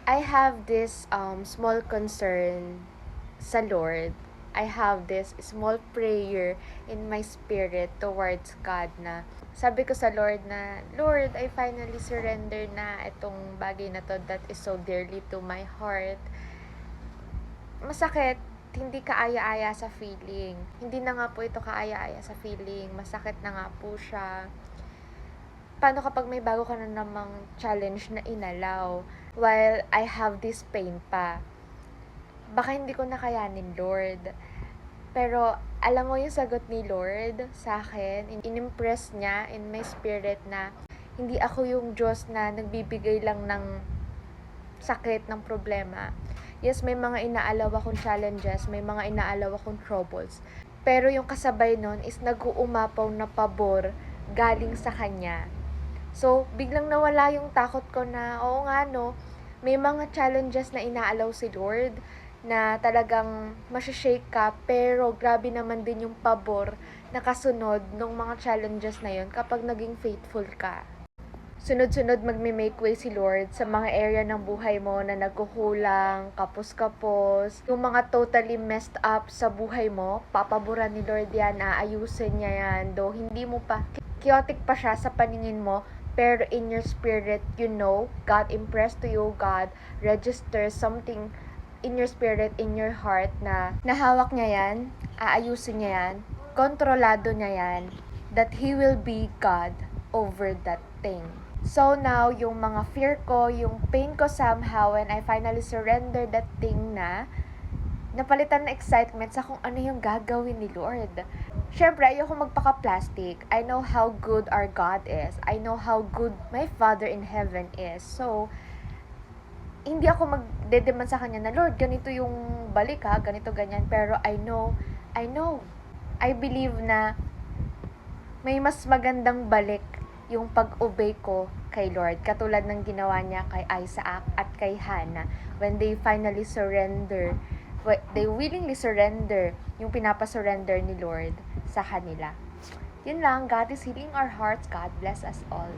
I have this small concern sa Lord. I have this small prayer in my spirit towards God na sabi ko sa Lord na, Lord, I finally surrender na itong bagay na to that is so dearly to my heart. Masakit, hindi kaaya-aya sa feeling. Hindi na nga po ito kaaya-aya sa feeling. Masakit na nga po siya. Paano kapag may bago ka na namang challenge na inalaw while I have this pain pa? Baka hindi ko na kayanin, Lord. Pero alam mo yung sagot ni Lord sa akin, inimpress niya in my spirit na hindi ako yung Diyos na nagbibigay lang ng sakit, ng problema. Yes, may mga inaalaw akong challenges, may mga inaalaw akong troubles. Pero yung kasabay nun is nag-uumapaw na pabor galing sa Kanya. So, biglang nawala yung takot ko na, oo nga no, may mga challenges na inaalaw si Lord na talagang masyashake ka, pero grabe naman din yung pabor na kasunod ng mga challenges na yun kapag naging faithful ka. Sunod-sunod magme-make way si Lord sa mga area ng buhay mo na nagkukulang, kapos-kapos, yung mga totally messed up sa buhay mo, papaboran ni Lord yan, aayusin niya yan, though hindi mo pa, chaotic pa siya sa paningin mo, pero in your spirit, you know, God impressed to you, God registers something in your spirit, in your heart na nahawak niya yan, aayusin niya yan, kontrolado niya yan, that He will be God over that thing. So now, yung mga fear ko, yung pain ko somehow, when I finally surrender that thing na, napalitan na excitement sa kung ano yung gagawin ni Lord. Siyempre, ayoko magpaka-plastic. I know how good our God is. I know how good my Father in heaven is. So, hindi ako magdedemand sa Kanya na, Lord, ganito yung balik ha, ganito, ganyan. Pero I know, I believe na may mas magandang balik yung pag-obey ko kay Lord. Katulad ng ginawa niya kay Isaac at kay Hannah when they finally surrender, they willingly surrender yung pinapasurrender ni Lord sa kanila. Yun lang, God is healing our hearts. God bless us all.